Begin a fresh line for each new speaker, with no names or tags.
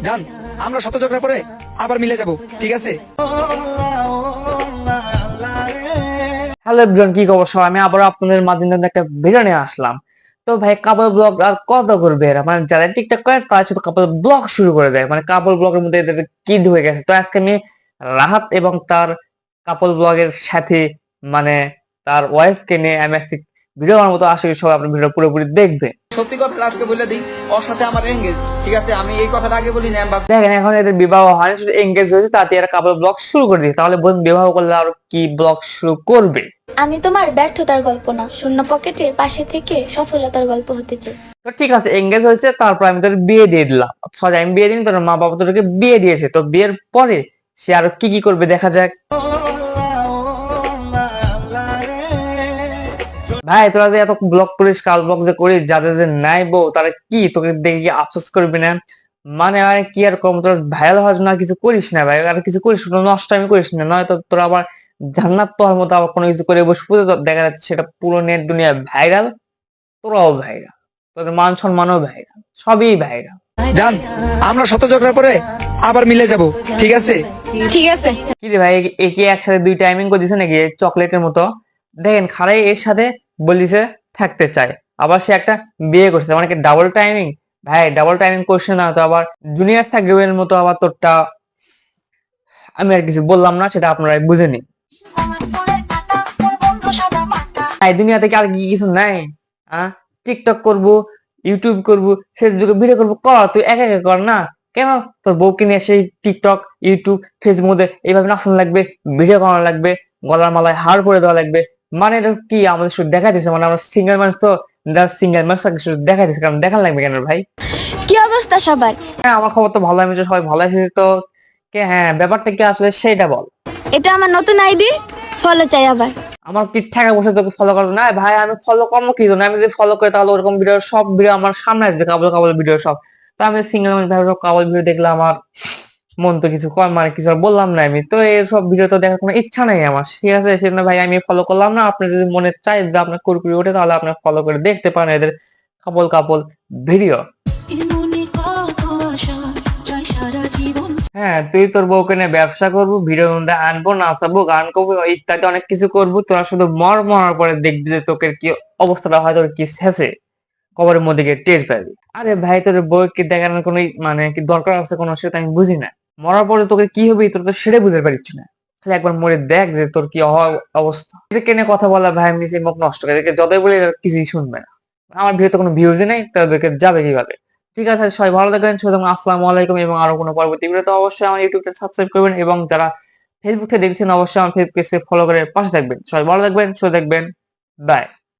জান, আমরা শত ঝগড়া পরে আবার মিলে যাব, ঠিক আছে?
হ্যালো এভরিওয়ান, কি খবর সবাই? আমি আবার আপনাদের মাঝে একটা ভিডিও নিয়ে আসলাম। তো ভাই, কাপল ব্লগ আর কত করবে এরা? মানে যারা টিকটক করে তারা শুধু কাপল ব্লগ শুরু করে দেয়, মানে কাপল ব্লগের মধ্যে এদের কি ঢুকে গেছে। তো আজকে আমি রাহাত এবং তার কাপল ব্লগের সাথে, মানে তার ওয়াইফকে নিয়ে আমি আজকে ভিডিও বানানোর মতো, আশা করি সবাই আপনার ভিডিও পুরোপুরি দেখবে।
সত্যি কথাটা আজকে বলে দিই, ওর সাথে আমার এঙ্গেজ, ঠিক আছে? আমি এই কথাটা আগে বলি না।
দেখেন, এখন এদের বিবাহ হয়নি, শুধু এঙ্গেজ হয়েছে, তাতে এরা কাপল ব্লগ শুরু করে দিয়েছে। তাহলে বোন, বিবাহ করলে আর কি ব্লগ শুরু করবে?
আমি তোমার ব্যর্থতার গল্প না, শূন্য পকেটে পাশে থেকে সফলতার গল্প হতে চাই।
তো ঠিক আছে, এঙ্গেজ হয়েছে, তারপর আমি তোর বিয়ে দিয়ে দিলাম। সরি, আমি বিয়ে দিই, তোর মা বাবা তোকে বিয়ে দিয়েছে। তো বিয়ের পরে সে আরো কি কি করবে দেখা যাক। ভাই, তোরা যে এত ব্লগ করিস, কাল ব্লগ যে করিস, যাদের যে নাই বউ তারা কি তোকে দেখে কি আফসোস করবি না? মানে আর কি আর কম, তোর ভাইরাল হওয়ার জন্য আর কিছু করিস না ভাই, আর কিছু করিস না, নষ্ট আমি করিস না, নয়তো তোর আবার জান্নাত তোর মতো আবার কোনো কিছু করে বসে পুজো দেখা যাচ্ছে সেটা পুরো নেট দুনিয়া ভাইরাল, তোরাও ভাইরাল, তোদের মান সম্মানও ভাইরাল, সবই ভাইরাল।
জান, আমরা শত ঝগড়া পরে আবার মিলে যাব, ঠিক আছে?
ঠিক আছে।
কি রে ভাই, একে একসাথে দুই টাইমিং করে দিছে নাকি চকলেটের মতো? দেখেন, খারাই এর সাথে বলিছে থাকতে চায়, আবার সে একটা বিয়ে করছে, মানে কি ডাবল টাইমিং? ভাই, ডাবল টাইমিং করছে না তো আবার জুনিয়র সাকিবের মতো আবার তোরটা। আমি আর কিছু বললাম না, সেটা আপনারাই বুঝে নিন। এই দুনিয়াতে কি আর কি কিছু নাই? টিকটক করব, ইউটিউব করব, ফেসবুকে ভিডিও করব, কর তুই একা একা কর না। কেন তোর বউকে নিয়ে সেই টিকটক, ইউটিউব, ফেসবুক মধ্যে এইভাবে নাচানো লাগবে, ভিডিও করানো লাগবে, গলার মালায় হার পরে দেওয়া লাগবে? মানে এটা কি আমাদের শুধু দেখা দিচ্ছে? মানে আমরা সিঙ্গেল মানুষ, তো যারা সিঙ্গেল মানুষ তাকে শুধু দেখা দিচ্ছে, কারণ দেখা লাগবে কেন ভাই?
কি অবস্থা সবার?
হ্যাঁ, আমার খবর তো ভালো, আমি তো সবাই ভালো আছি। তো কে, হ্যাঁ, ব্যাপারটা কি আসলে সেটা বল।
এটা আমার নতুন আইডি, ফলো চাই আবার।
আমার কি ঠেকা বসে তোকে ফলো করতো না? ভাই, আমি ফলো কম কি জন্য? আমি যদি ফলো করি তাহলে ওরকম ভিডিও, সব ভিডিও আমার সামনে আসবে, কাবল কাবল ভিডিও সব। তো আমি সিঙ্গেল মানুষ ভাই, সব কাবল ভিডিও দেখলে আমার মন তো কিছু কর, মানে কিছু আর বললাম না। আমি তো এই সব ভিডিও তো দেখার কোনো ইচ্ছা নাই আমার, ঠিক আছে? সেজন্য ভাই আমি ফলো করলাম না। আপনি যদি মনে চাই যে আপনার কুরকুরি ওঠে, তাহলে আপনি ফলো করে দেখতে পারেন এদের কাপল কাপল ভিডিও। হ্যাঁ, তুই তোর বউকে নিয়ে ব্যবসা করবো, ভিডিও মধ্যে আনবো, নাচাবো, গান করবো, ইত্যাদি অনেক কিছু করবো। তোরা শুধু মরার পরে দেখবি যে তোকে কি অবস্থাটা হয়, তোর কি শেষে কবরের মধ্যে গিয়ে টের পাবি। আরে ভাই, তোর বউকে দেখানোর কোনো মানে কি দরকার আছে কোনো? সেটা আমি বুঝি না। মরার পরে তোকে কি হবে তোর তো সেটা বুঝতে পারছি না। খালি একবার মরে দেখ যে তোর কি অবস্থা। এদেরকে নিয়ে কথা বলা ভাই, আমি নিজের মুখ নষ্ট করে, এদেরকে যতই বলি এরা কিছুই শুনবে না। আমার ভিডিওতে কোনো ভিউজই নাই, তাদেরকে যাবে কিভাবে? ঠিক আছে, সবাই ভালো থাকবেন, সুতরাং আসসালামু আলাইকুম। এবং আরো কোনো পরবর্তী ভিডিওতে অবশ্যই আমার ইউটিউবটা সাবস্ক্রাইব করবেন, এবং যারা ফেসবুক থেকে দেখছেন অবশ্যই আমার ফেসবুক পেজকে ফলো করে পাশে থাকবেন। সবাই ভালো থাকবেন, সুস্থ থাকবেন, বাই।